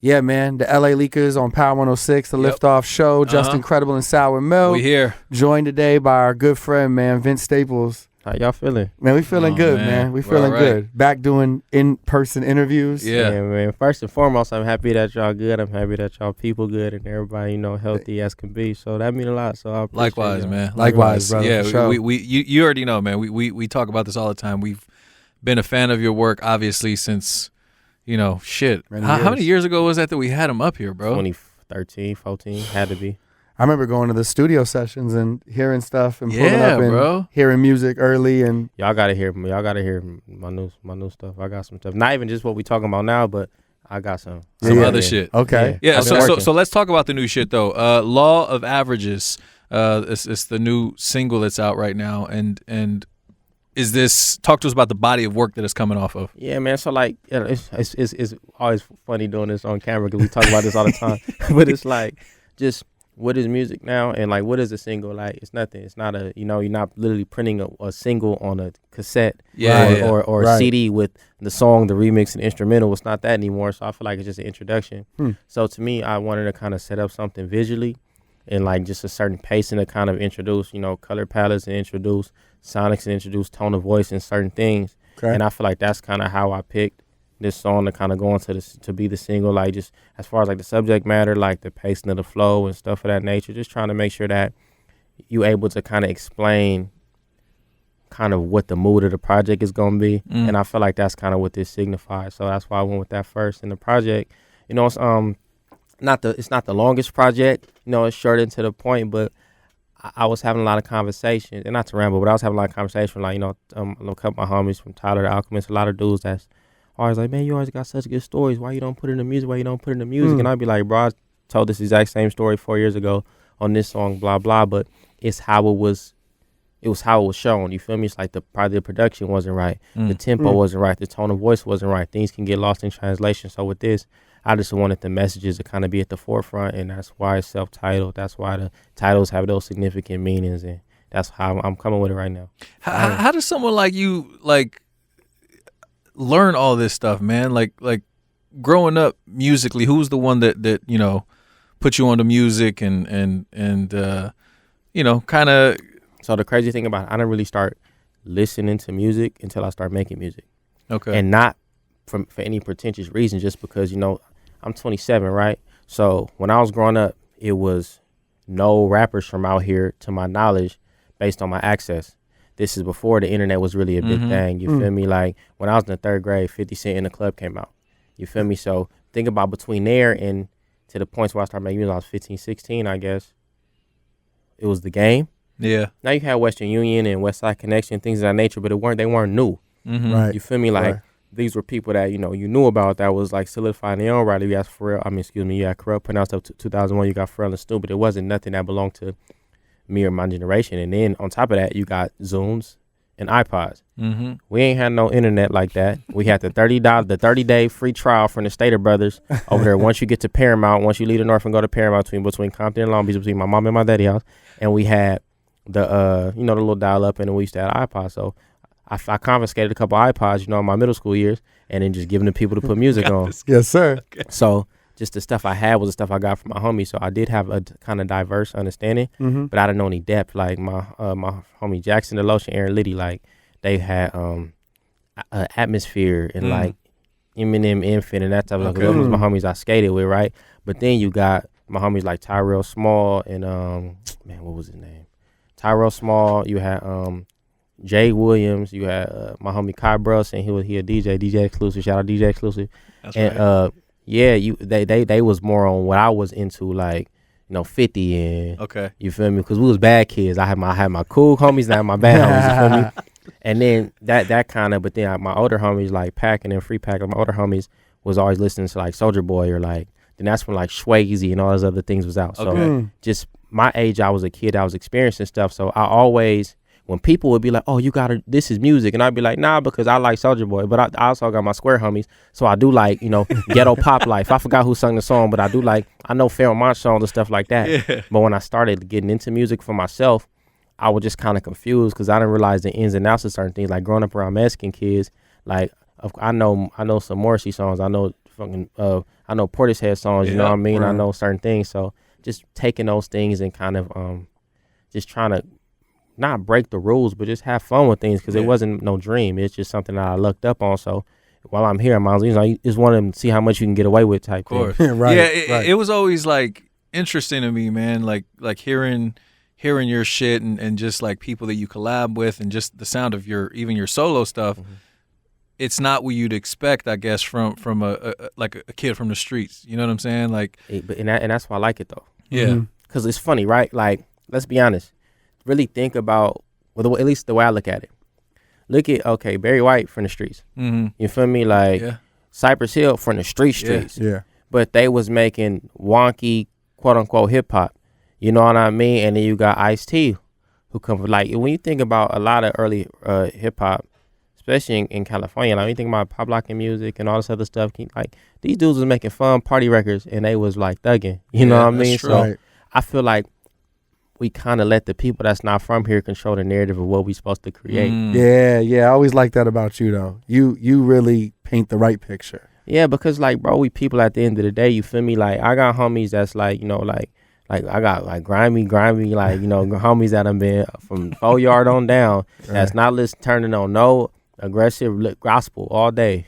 Yeah, man. The LA Leakers on Power 106, the Liftoff Show. Just Incredible and Sour Milk. We here. Joined today by our good friend, man, Vince Staples. How y'all feeling? Man, we feeling good, man. We feeling good. Back doing in-person interviews. Yeah, man. First and foremost, I'm happy that y'all good. I'm happy that y'all people good and everybody, healthy as can be. So that mean a lot. So I appreciate likewise, y'all. man. Likewise, brother. Yeah, sure. you already know, man. We talk about this all the time. We've been a fan of your work, obviously, since shit. How many years ago was that we had him up here, bro? 2013, 14, had to be. I remember going to the studio sessions and hearing stuff and pulling up and bro. hearing music early and y'all gotta hear my new stuff. I got some stuff. Not even just what we talking about now, but I got some other shit. Okay. Yeah. So let's talk about the new shit though. Law of Averages. It's the new single that's out right now, and is this, talk to us about the body of work that it's coming off of. Yeah, man. So like, it's always funny doing this on camera because we talk about this all the time. But it's like, just what is music now, and like, what is a single? Like, it's nothing. It's not a, you're not literally printing a single on a cassette, or a CD with the song, the remix, and instrumental. It's not that anymore. So I feel like it's just an introduction. So to me, I wanted to kind of set up something visually, and like just a certain pacing to kind of introduce, color palettes and introduce sonics and introduce tone of voice and certain things. Okay. And I feel like that's kind of how I picked this song to kind of go into this, to be the single, like just as far as like the subject matter, like the pacing of the flow and stuff of that nature, just trying to make sure that you able to kind of explain kind of what the mood of the project is going to be. And I feel like that's kind of what this signifies. So that's why I went with that first. And the project, it's not the longest project, it's short and to the point, but I was having a lot of conversations, and not to ramble, but I was having a lot of conversations, like, a couple of my homies from Creator and Alchemist, a lot of dudes that's always like, man, you always got such good stories. Why you don't put it in the music? Why you don't put it in the music? And I'd be like, bro, I told this exact same story 4 years ago on this song, blah, blah, but it's how it was shown. You feel me? It's like probably the production wasn't right. The tempo wasn't right. The tone of voice wasn't right. Things can get lost in translation. So with this, I just wanted the messages to kind of be at the forefront, and that's why it's self-titled. That's why the titles have those significant meanings, and that's how I'm coming with it right now. How does someone like you learn all this stuff, man? Like growing up musically, who's the one that put you on the music and kind of. So the crazy thing about it, I didn't really start listening to music until I started making music. Okay. And not for any pretentious reason, just because I'm 27, right? So when I was growing up, it was no rappers from out here, to my knowledge, based on my access. This is before the internet was really a big thing. You feel me? Like when I was in the third grade, 50 Cent in the Club came out. You feel me? So think about between there and to the points where I started making music, I was 15, 16, I guess. It was The Game. Yeah. Now you had Western Union and West Side Connection, things of that nature, but they weren't new. Right. You feel me? Like these were people that you knew about, that was like solidifying their own right. You got Pharrell. You got Corrupt pronounced up to 2001. You got Pharrell and Snoop, but it wasn't nothing that belonged to me or my generation. And then on top of that, you got Zooms and iPods. We ain't had no internet like that. We had the $30 free trial from the Stater Brothers over there. Once you get to Paramount, once you leave the North and go to Paramount, between Compton and Long Beach, between my mom and my daddy house, and we had the the little dial up, and then we used to have iPods. So I confiscated a couple iPods, in my middle school years, and then just giving them to people to put music on. Yes, sir. Okay. So just the stuff I had was the stuff I got from my homies. So I did have a kind of diverse understanding, but I didn't know any depth. Like my homie Jackson DeLoach and Aaron Liddy, like they had Atmosphere and like Eminem, Infant, and that type of stuff. Those was my homies I skated with, right? But then you got my homies like Tyrell Small and what was his name? Tyrell Small. You had Jay Williams. You had my homie Kai Bruss, and he a DJ Xxplosive. Shout out DJ Xxplosive. That's and right. They was more on what I was into, like 50 and okay. You feel me? Because we was bad kids. I had my cool homies and I had my bad homies. You feel me? And then that kind of, but then my older homies like Pac and then Free Pac. My older homies was always listening to like Soulja Boy or like. Then that's when like Swayze and all those other things was out. So just my age, I was a kid. I was experiencing stuff. So I always. When people would be like, oh, this is music. And I'd be like, nah, because I like Soulja Boy. But I also got my square homies. So I do like, ghetto pop life. I forgot who sung the song, but I know Pharoah Monch songs and stuff like that. Yeah. But when I started getting into music for myself, I was just kind of confused because I didn't realize the ins and outs of certain things. Like growing up around Mexican kids, like I know some Morrissey songs. I know I know Portishead songs, you know what I mean? Right. I know certain things. So just taking those things and kind of just trying to not break the rules, but just have fun with things because it wasn't no dream. It's just something that I looked up on. So while I'm here, I just want to see how much you can get away with type thing. Right. Yeah, it was always like interesting to me, man. Like hearing your shit and just like people that you collab with and just the sound of even your solo stuff. Mm-hmm. It's not what you'd expect, I guess, from a kid from the streets. You know what I'm saying? Like, and that's why I like it though. Yeah, because it's funny, right? Like, let's be honest. Really think about, well, at least the way I look at it. Look at, Barry White from the streets. Mm-hmm. You feel me? Like, Cypress Hill from the streets. Yeah. But they was making wonky, quote unquote, hip hop. You know what I mean? And then you got Ice-T, who come from, like, when you think about a lot of early hip hop, especially in California, like when you think about pop locking music and all this other stuff, like these dudes was making fun party records and they was like thugging. You know what I mean? True. So I feel like we kind of let the people that's not from here control the narrative of what we supposed to create. Yeah. I always like that about you, though. You really paint the right picture. Yeah, because, like, bro, we people at the end of the day, you feel me? Like, I got homies that's, like, you know, like I got, like, grimy, like, you know, homies that have been from 4 yard on down that's not turning on no aggressive gospel all day.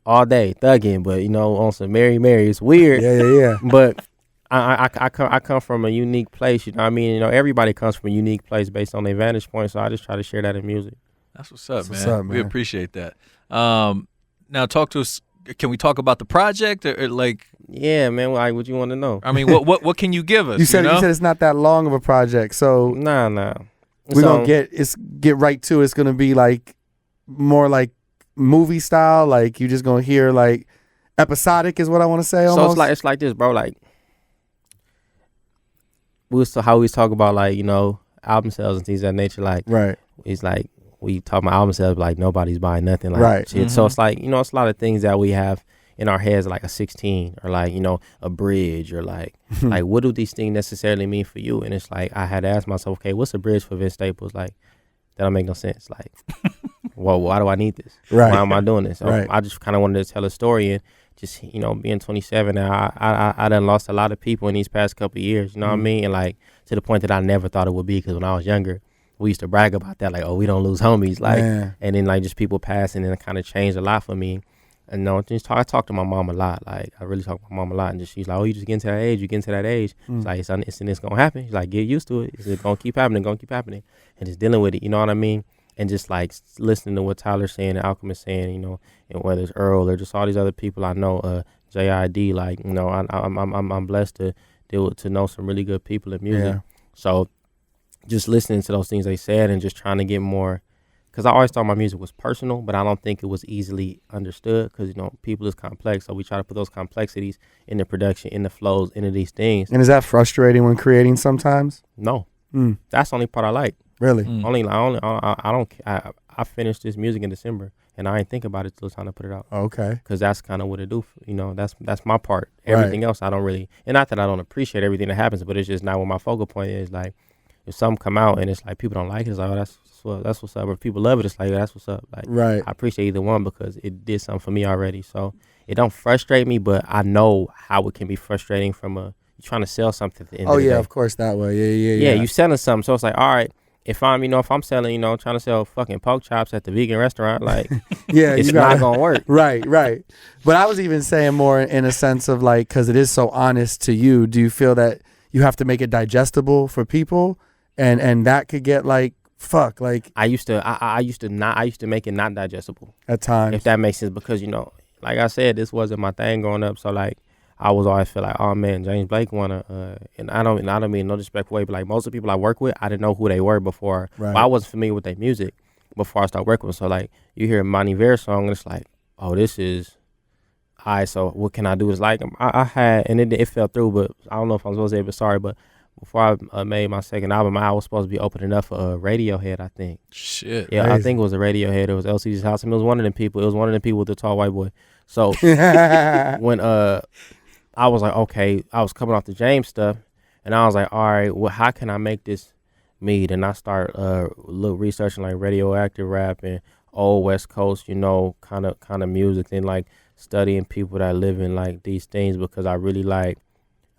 All day, thugging, but, you know, on some Mary, it's weird. Yeah. But I come from a unique place, you know what I mean? You know, everybody comes from a unique place based on their vantage point, so I just try to share that in music. That's what's up, man. We appreciate that. Now, talk to us. Can we talk about the project or like? Yeah, man. Like, what you want to know? I mean, what can you give us? You said it's not that long of a project, so nah. We're gonna get right to it. It's gonna be like more like movie style. Like you just gonna hear like episodic is what I want to say. Almost. So it's like this, bro. Like. How we talk about, like, you know, album sales and things of that nature, like, it's like we talk about album sales, but like nobody's buying nothing, like shit. So it's like, you know, it's a lot of things that we have in our heads, like a 16 or like, you know, a bridge or like like what do these things necessarily mean for you? And it's like I had to ask myself, okay, what's a bridge for Vince Staples? Like, that don't make no sense. Like, well, why do I need this? Why am I doing this? So I just kind of wanted to tell a story and just, you know, being 27 now, I done lost a lot of people in these past couple of years, you know what I mean? And like to the point that I never thought it would be, because when I was younger, we used to brag about that, like, oh, we don't lose homies, like, and then like just people passing, and it kind of changed a lot for me. And you know, I talk to my mom a lot, like I really talk to my mom a lot, and just she's like, oh, you just get into that age, It's like it's gonna happen. She's like, get used to it. It's gonna keep happening, and just dealing with it, you know what I mean? And just like listening to what Tyler's saying, and Alchemist saying, you know, and whether it's Earl or just all these other people I know, JID, like, you know, I'm blessed to know some really good people in music. So just listening to those things they said and just trying to get more, because I always thought my music was personal, but I don't think it was easily understood, because, you know, people is complex. So we try to put those complexities in the production, in the flows, into these things. And is that frustrating when creating sometimes? No. That's the only part I like. Really? I finished this music in December, and I ain't think about it till it's time to put it out. Okay. Because that's kind of what it do. You know, that's my part. Everything else I don't really, and not that I don't appreciate everything that happens, but it's just not what my focal point is. Like, if something come out and it's like people don't like it, it's like, oh, that's what's up. Or if people love it, it's like, that's what's up. Like, I appreciate either one because it did something for me already. So it don't frustrate me, but I know how it can be frustrating from you're trying to sell something at the end of the day. Of course, that way. Yeah, you selling something, so it's like, all right. If I'm selling, you know, trying to sell fucking pork chops at the vegan restaurant, like, it's not going to work. Right. But I was even saying more in a sense of like, because it is so honest to you, do you feel that you have to make it digestible for people? And that could get like, fuck, like. I used to make it not digestible. At times. If that makes sense, because, you know, like I said, this wasn't my thing growing up. So like, I was always feel like, oh man, James Blake wanna, and I don't mean no disrespectful way, but like most of the people I work with, I didn't know who they were before. Well, I wasn't familiar with their music before I started working with them. So like, you hear a Monty Vera song, and it's like, oh, this is, all right, so what can I do? It's like, I had, and it fell through, but I don't know if I'm supposed to say, but sorry, but before I made my second album, I was supposed to be opening up for Radiohead, I think. Shit. Yeah, crazy. I think it was a Radiohead. It was LCD's House, and it was one of them people. It was one of them people with the tall white boy. So when I was like, okay, I was coming off the James stuff, and I was like, all right, well, how can I make this meet? And I start researching like radioactive rap and old West Coast, you know, kind of music, and like studying people that live in like these things because I really like.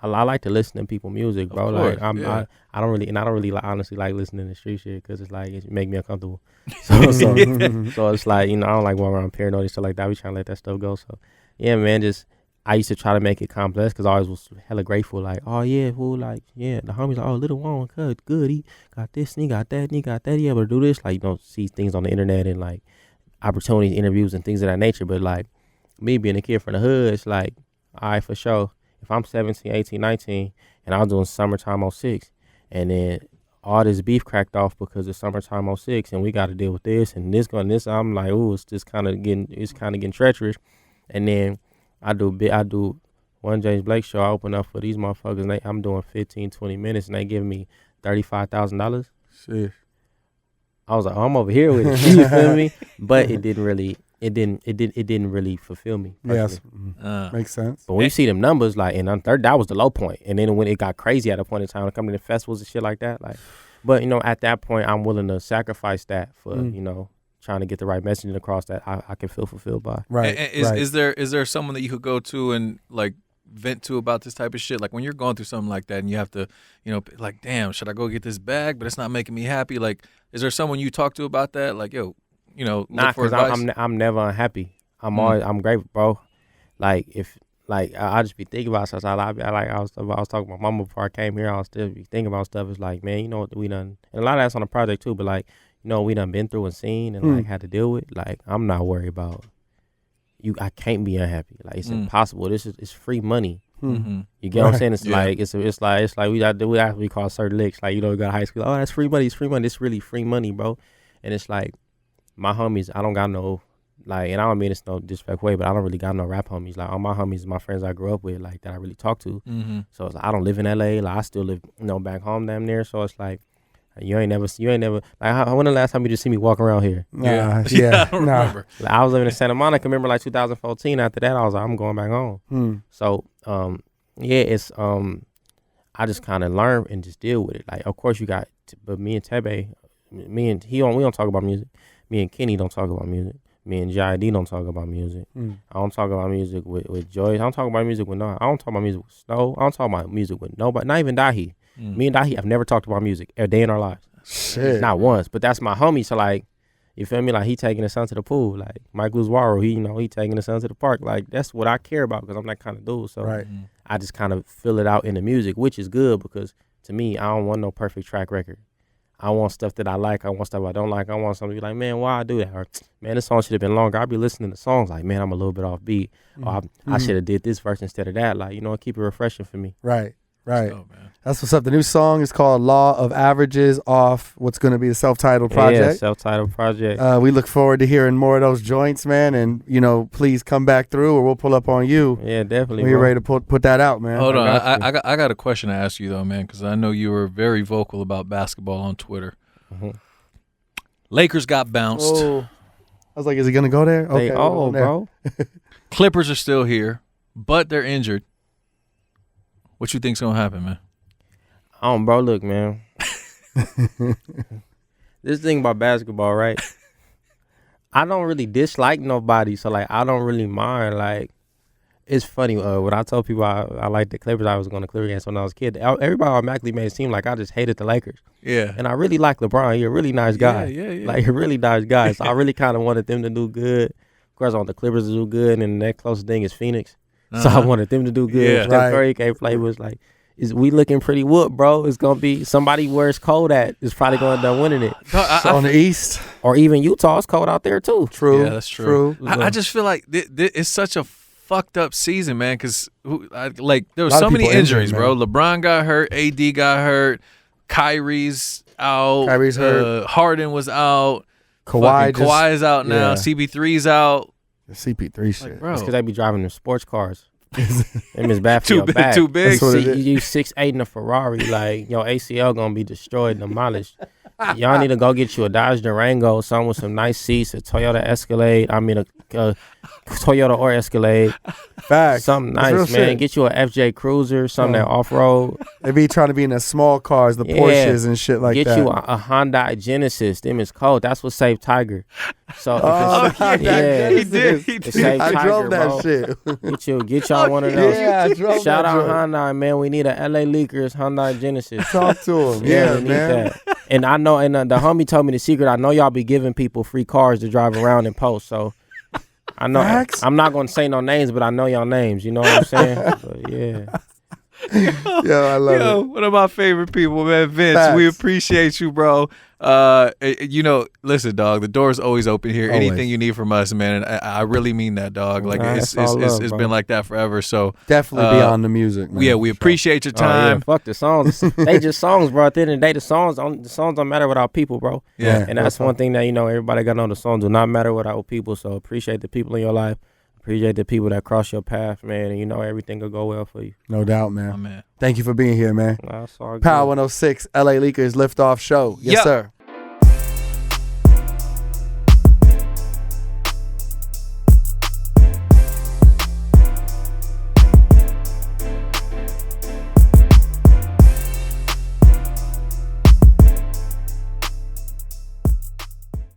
I like to listen to people music, bro. Course, like yeah. I don't really like, honestly like listening to street shit because it's like it make me uncomfortable. So it's like, you know, I don't like walking around paranoid and stuff like that. We trying to let that stuff go. So yeah, man, just I used to try to make it complex because I always was hella grateful. Like, oh yeah, fool, like yeah, the homies like, oh, Little Juan, good, he got this, and he got that, and he got that. He able to do this, like, you know, see things on the internet and like opportunities, interviews, and things of that nature. But like me being a kid from the hood, it's like, all right, for sure. If I'm 17, 18, 19, and I was doing Summertime 06, and then all this beef cracked off because of Summertime 06, and we got to deal with this and this going this, I'm like, ooh, it's just kind of getting treacherous. And then I do one James Blake show. I open up for these motherfuckers, and I'm doing 15, 20 minutes, and they giving me $35,000. Shit. I was like, oh, I'm over here with it. You feel me? But it didn't really fulfill me. Yes, personally. makes sense. But when you see them numbers, like, and on third, that was the low point. And then when it got crazy at a point in time, coming to festivals and shit like that, like, but you know, at that point, I'm willing to sacrifice that for you know, trying to get the right messaging across that I can feel fulfilled by. Right. And is there someone that you could go to and like vent to about this type of shit? Like when you're going through something like that and you have to, you know, like, damn, should I go get this bag? But it's not making me happy. Like, is there someone you talk to about that? Like, yo, you know, Nah, for because advice? I'm never unhappy. I'm grateful, bro. Like if like I just be thinking about stuff. I was talking to my mama before I came here. I was still be thinking about stuff. It's like, man, you know what we done, and a lot of that's on the project too. But like, you know, we done been through and seen and like had to deal with. Like, I'm not worried about you. I can't be unhappy. Like it's impossible. It's free money. Mm-hmm. You get what I'm saying? It's Yeah. like it's like we actually call certain licks. Like, you know, we got high school. Oh, that's free money. It's free money. It's really free money, bro. And it's like my homies. I don't got no like, and I don't mean it's no disrespect way, but I don't really got no rap homies. Like all my homies is my friends I grew up with, like that I really talk to. So it's like, I don't live in LA. Like I still live, you know, back home damn near. So it's like you ain't never like when the last time you just see me walk around here? Yeah. I don't remember. Like, I was living in Santa Monica. Remember like 2014. After that, I was like, I'm going back home. So yeah, it's I just kind of learn and just deal with it. Like, of course you got, but me and Tebe, we don't talk about music. Me and Kenny don't talk about music. Me and J.I.D. don't talk about music. I don't talk about music with Joyce. I don't talk about music with no. I don't talk about music with Snow. I don't talk about music with nobody. Not even Dahi. Me and Dahi have never talked about music a day in our lives. Shit. Not once. But that's my homie. So like, you feel me? Like he taking his son to the pool. Like Mike Luzwaro, he taking his son to the park. Like that's what I care about because I'm that kind of dude. So Right. I just kind of fill it out in the music, which is good because to me, I don't want no perfect track record. I want stuff that I like. I want stuff I don't like. I want something to be like, man, why I do that? Or, man, this song should have been longer. I'll be listening to songs like, man, I'm a little bit off beat. Or I should have did this verse instead of that. Like, you know, keep it refreshing for me. Right. Right. Oh, man. That's what's up. The new song is called Law of Averages off what's going to be the self-titled project. Yeah, self-titled project. We look forward to hearing more of those joints, man. And, you know, please come back through or we'll pull up on you. Yeah, definitely. When you're ready to put that out, man. Hold on. I got a question to ask you, though, man, because I know you were very vocal about basketball on Twitter. Lakers got bounced. Oh. I was like, is he going to go there? Okay. Bro. Clippers are still here, but they're injured. What you think's going to happen, man? Bro, look, man. This thing about basketball, right? I don't really dislike nobody, so like I don't really mind. Like, it's funny. When I told people I liked the Clippers, I was going to Clippers games when I was a kid. Everybody automatically made it seem like I just hated the Lakers. Yeah. And I really like LeBron. He's a really nice guy. Yeah. Like a really nice guy. So I really kind of wanted them to do good. Of course, I want the Clippers to do good, and the next closest thing is Phoenix. So I wanted them to do good. Yeah. Steph Curry can't play. Was like, we looking pretty whoop, bro. It's gonna be somebody where it's cold at is probably gonna end up winning it. On the East. Or even Utah, it's cold out there too. True. Yeah, that's true. I just feel like it's such a fucked up season, man, because like there was so many injuries, bro. LeBron got hurt, AD got hurt, Kyrie's out, Kyrie's hurt. Harden was out, Kawhi is out now, yeah. CP3's out. The CP3 shit. Like, bro, It's because they be driving them sports cars. Them is bad for your back. Too big. That's what it See, is. you 6'8" in a Ferrari, like your ACL gonna be destroyed, demolished. Y'all need to go get you a Dodge Durango, something with some nice seats, a Toyota Escalade. I mean, a Toyota or Escalade. Facts. Something That's nice, real man. shit. Get you a FJ Cruiser, something that off-road. They be trying to be in the small cars, the Porsches and shit like Get that. you a Hyundai Genesis. Them is cold. That's what saved Tiger. So if He did. it saved I Tiger, drove that bro. shit. Get y'all one of those. Yeah, I drove Shout that out joint. Hyundai, man. We need a LA Leakers Hyundai Genesis. Talk to him. Yeah, we need man. that. And I know, and the homie told me the secret. I know y'all be giving people free cars to drive around and post. So I know Facts. I'm not gonna say no names, but I know y'all names. You know what I'm saying? But yeah. Yo, I love Yo, it. one of my favorite people, man, Vince. Facts. We appreciate you, bro. Listen, dog. The door's always open here. Always. Anything you need from us, man. And I really mean that, dog. Like Nah, it's that's all love, it's bro. been like that forever. So Definitely beyond the music, man. yeah, we appreciate your Oh, yeah, time. fuck the songs. They just songs, bro. At the end of the day, the songs don't matter without people, bro. Yeah. And that's one thing that everybody got to know. The songs do not matter without people. So appreciate the people in your life. Appreciate the people that cross your path, man. And everything will go well for you. No doubt, man. Oh, man. Thank you for being here, man. Nah, it's all good. Power 106, LA Leakers Liftoff Show. Yes, Yep. sir.